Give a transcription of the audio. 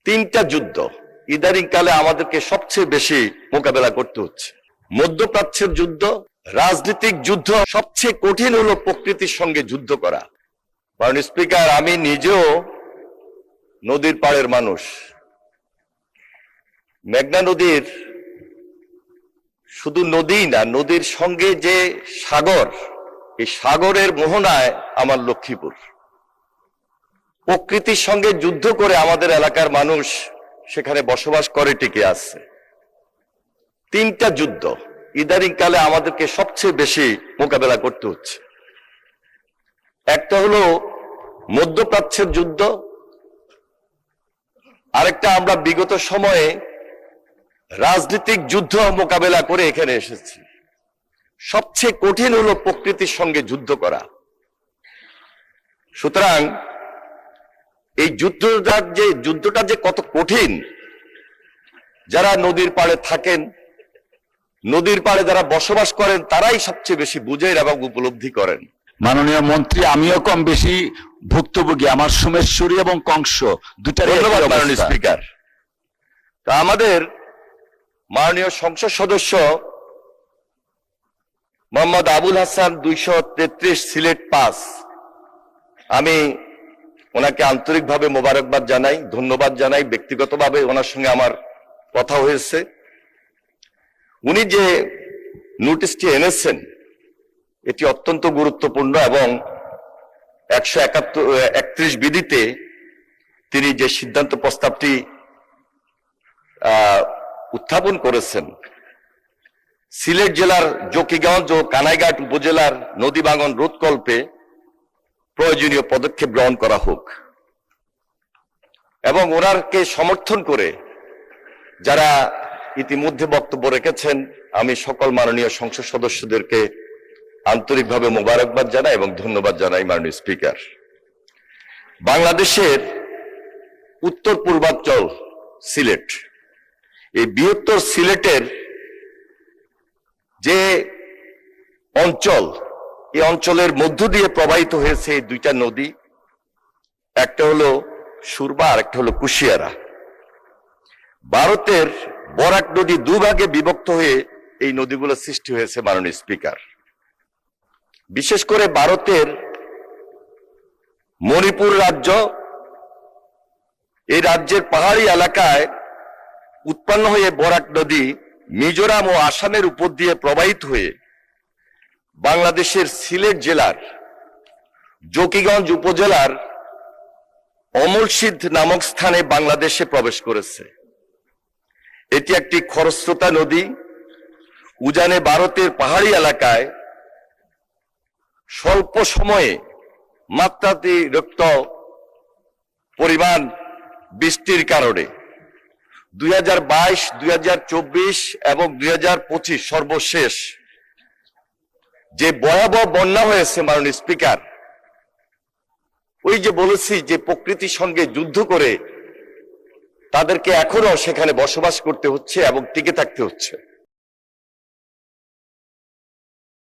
তিনটা যুদ্ধ ইদানিং কালে আমাদেরকে সবচেয়ে বেশি মোকাবেলা করতে হচ্ছে। মধ্যপ্রাচ্যের যুদ্ধ, রাজনৈতিক যুদ্ধ। সবচেয়ে কঠিন হলো প্রকৃতির সঙ্গে যুদ্ধ করা। মাননীয় স্পিকার, আমি নিজেও নদীর পাড়ের মানুষ। মেঘনা নদীর শুধু নদী না, নদীর সঙ্গে যে সাগর, এই সাগরের মোহনায় আমার লক্ষ্মীপুর। প্রকৃতির সঙ্গে যুদ্ধ করে আমাদের এলাকার মানুষ সেখানে বসবাস করে, টিকে আছে। তিনটা যুদ্ধ ইদানিং কালে আমাদেরকে সবচেয়ে বেশি মোকাবেলা করতে হচ্ছে। একটা হলো মধ্যপ্রাচ্যের যুদ্ধ, আরেকটা আমরা বিগত সময়ে রাজনৈতিক যুদ্ধ মোকাবেলা করে এখানে এসেছি। সবচেয়ে কঠিন হলো প্রকৃতির সঙ্গে যুদ্ধ করা। সুতরাং এই যুদ্ধটা যে কত কঠিন, যারা নদীর পাড়ে থাকেন, নদীর পাড়ে যারা বসবাস করেন, তারাই সবচেয়ে বেশি বুঝেন এবং উপলব্ধি করেন। মাননীয় মন্ত্রী, আমিও কম বেশি ভুক্তভোগী। আমার সোমেশ্বরী এবং কংস দুটারই। ধন্যবাদ মাননীয় স্পিকার। তা আমাদের মাননীয় সংসদ সদস্য মোহাম্মদ আবুল হাসান 233 সিলেট পাস, আমি ওনাকে আন্তরিকভাবে মোবারকবাদ জানাই, ধন্যবাদ জানাই। ব্যক্তিগতভাবে ওনার সঙ্গে আমার কথা হয়েছে। উনি যে নোটিশটি এনেছেন এটি অত্যন্ত গুরুত্বপূর্ণ এবং 131 বিধিতে তিনি যে সিদ্ধান্ত প্রস্তাবটি উত্থাপন করেছেন, সিলেট জেলার জকিগঞ্জ ও কানাইঘাট উপজেলার নদী ভাঙন রোধকল্পে প্রয়োজনীয় পদক্ষেপ গ্রহণ করা হোক এবং ওনারকে সমর্থন করে যারা ইতিমধ্যে বক্তব্য রেখেছেন, আমি সকল মাননীয় সংসদ সদস্যদেরকে আন্তরিকভাবে মোবারকবাদ জানাই এবং ধন্যবাদ জানাই। মাননীয় স্পিকার, বাংলাদেশের উত্তর পূর্বাঞ্চল সিলেট, এই বৃহত্তর সিলেটের যে অঞ্চল, এই অঞ্চলের মধ্য দিয়ে প্রবাহিত হয়েছে এই দুইটা নদী। একটা হলো সুরমা আর একটা হলো কুশিয়ারা। ভারতের বরাক নদী দুভাগে বিভক্ত হয়ে এই নদীগুলো সৃষ্টি হয়েছে। মাননীয় স্পিকার, বিশেষ করে ভারতের মণিপুর রাজ্য, এই রাজ্যের পাহাড়ি এলাকায় উৎপন্ন হয়ে বরাক নদী মিজোরাম ও আসামের উপর দিয়ে প্রবাহিত হয়ে বাংলাদেশের সিলেট জেলার জকিগঞ্জ উপজেলার অমলসিদ্ধ নামক স্থানে বাংলাদেশে প্রবেশ করেছে। এটি একটি খরস্রোতা নদী। উজানে ভারতের পাহাড়ি এলাকায় স্বল্প সময়ে মাত্রাতিরিক্ত পরিমাণ বৃষ্টির কারণে 2022, 2024 এবং 2025 সর্বশেষ যে ভয়াবহ বন্যা হয়েছে। মাননীয় স্পিকার, ওই যে বলেছি যে প্রকৃতির সঙ্গে যুদ্ধ করে তাদেরকে এখনো সেখানে বসবাস করতে হচ্ছে এবং টিকে থাকতে হচ্ছে।